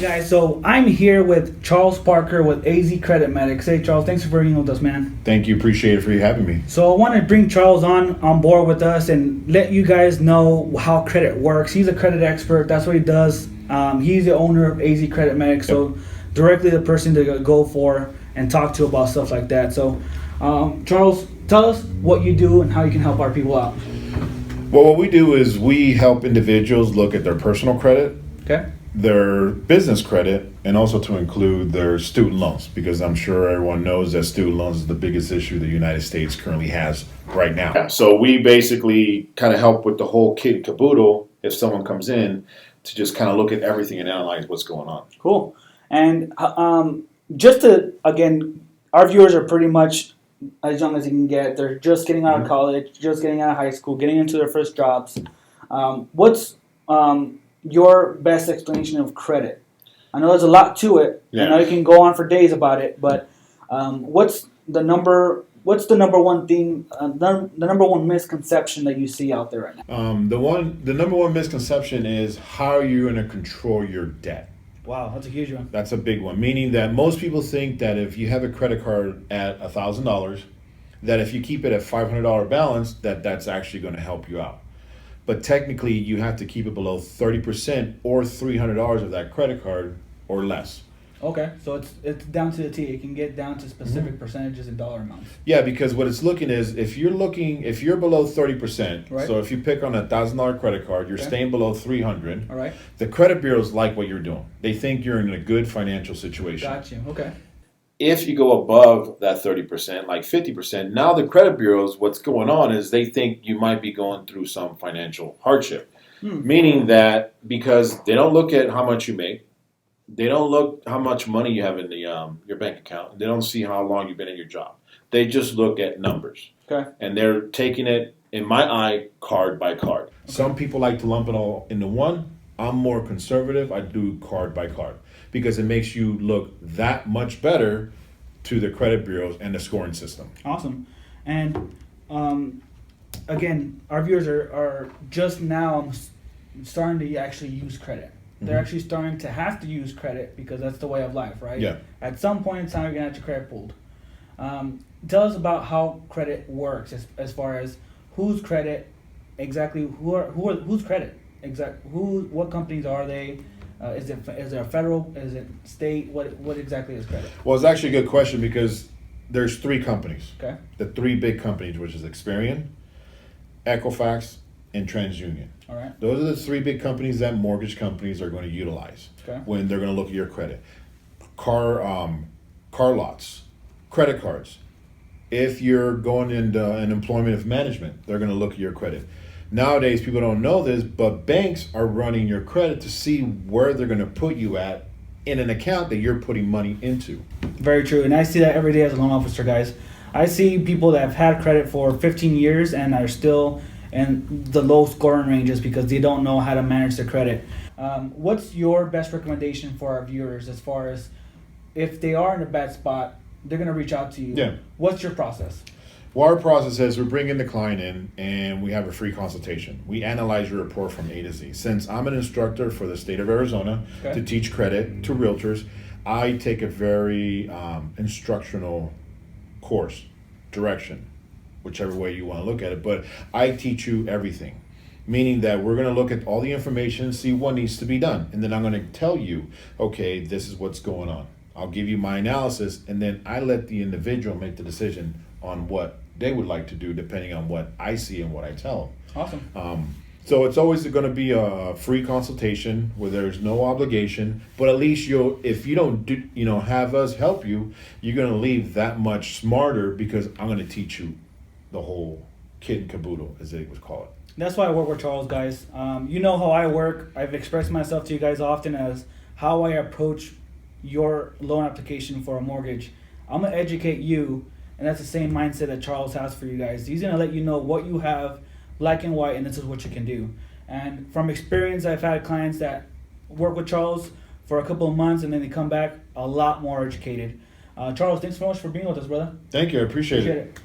guys, so I'm here with Charles Parker with AZ Credit Medix. Hey Charles, thanks for being with us, man. Thank you. Appreciate it for you having me. So I want to bring Charles on board with us and let you guys know how credit works. He's a credit expert. That's what he does. He's the owner of AZ Credit Medix, so directly the person to go for and talk to about stuff like that. So Charles, tell us what you do and how you can help our people out. Well, what we do is we help individuals look at their personal credit, Okay. their business credit, and also to include their student loans, because I'm sure everyone knows that student loans is the biggest issue the United States currently has right now. So we basically kind of help with the whole kit and caboodle if someone comes in to just kind of look at everything and analyze what's going on. Cool. And just to, again, our viewers are pretty much as young as you can get. They're just getting out of college, just getting out of high school, getting into their first jobs. What's your best explanation of credit? I know there's a lot to it. Yeah. I know you can go on for days about it, but what's the number one thing, the number one misconception that you see out there right now? The number one misconception is how are you going to control your debt? Wow, that's a huge one. That's a big one, meaning that most people think that if you have a credit card at $1,000, that if you keep it at $500 balance, that's actually going to help you out. But technically, you have to keep it below 30% or $300 of that credit card or less. Okay, so it's down to the T. It can get down to specific percentages and dollar amounts. Yeah, because what it's looking is if you're below 30%, Right. so if you pick on a $1,000 credit card, you're Okay. staying below 300. All right, The credit bureaus like what you're doing. They think you're in a good financial situation. got you. Okay. If you go above that 30%, like 50%, now the credit bureaus, what's going on is they think you might be going through some financial hardship. Meaning that because they don't look at how much you make, they don't look how much money you have in the your bank account, they don't see how long you've been in your job. They just look at numbers. Okay. And they're taking it, in my eye, card by card. Okay. Some people like to lump it all into one. I'm more conservative. I do card by card because it makes you look that much better to the credit bureaus and the scoring system. Awesome. And again, our viewers are just now starting to actually use credit. They're actually starting to have to use credit because that's the way of life, right? Yeah. At some point in time, you're going to have your credit pulled. Tell us about how credit works as far as whose credit, exactly whose credit, what companies are they? Is it a federal? Is it state? What exactly is credit? Well, it's actually a good question because there's three companies. Okay. The three big companies, which is Experian, Equifax, and TransUnion. All right. Those are the three big companies that mortgage companies are going to utilize when they're going to look at your credit. Car lots, credit cards. If you're going into an employment of management, they're going to look at your credit. Nowadays, people don't know this, but banks are running your credit to see where they're going to put you at in an account that you're putting money into. Very true, and I see that every day as a loan officer, guys. I see people that have had credit for 15 years and are still in the low scoring ranges because they don't know how to manage their credit. What's your best recommendation for our viewers as far as if they are in a bad spot, they're going to reach out to you? Yeah. What's your process? Well, our process is we bring in the client in and we have a free consultation. We analyze your report from A to Z. Since I'm an instructor for the state of Arizona to teach credit to realtors, I take a very instructional course, direction, whichever way you want to look at it. But I teach you everything, meaning that we're going to look at all the information, see what needs to be done. And then I'm going to tell you, okay, this is what's going on. I'll give you my analysis, and then I let the individual make the decision on what they would like to do depending on what I see and what I tell them. Awesome. So it's always going to be a free consultation where there's no obligation, but at least if you don't have us help you, you're going to leave that much smarter because I'm going to teach you the whole kit and caboodle, as they would call it. That's why I work with Charles, guys. You know how I work. I've expressed myself to you guys often as how I approach your loan application for a mortgage. I'm going to educate you, and that's the same mindset that Charles has for you guys. He's going to let you know what you have, black and white, and this is what you can do. And from experience, I've had clients that work with Charles for a couple of months, and then they come back a lot more educated. Charles, thanks so much for being with us, brother. Thank you. I appreciate it.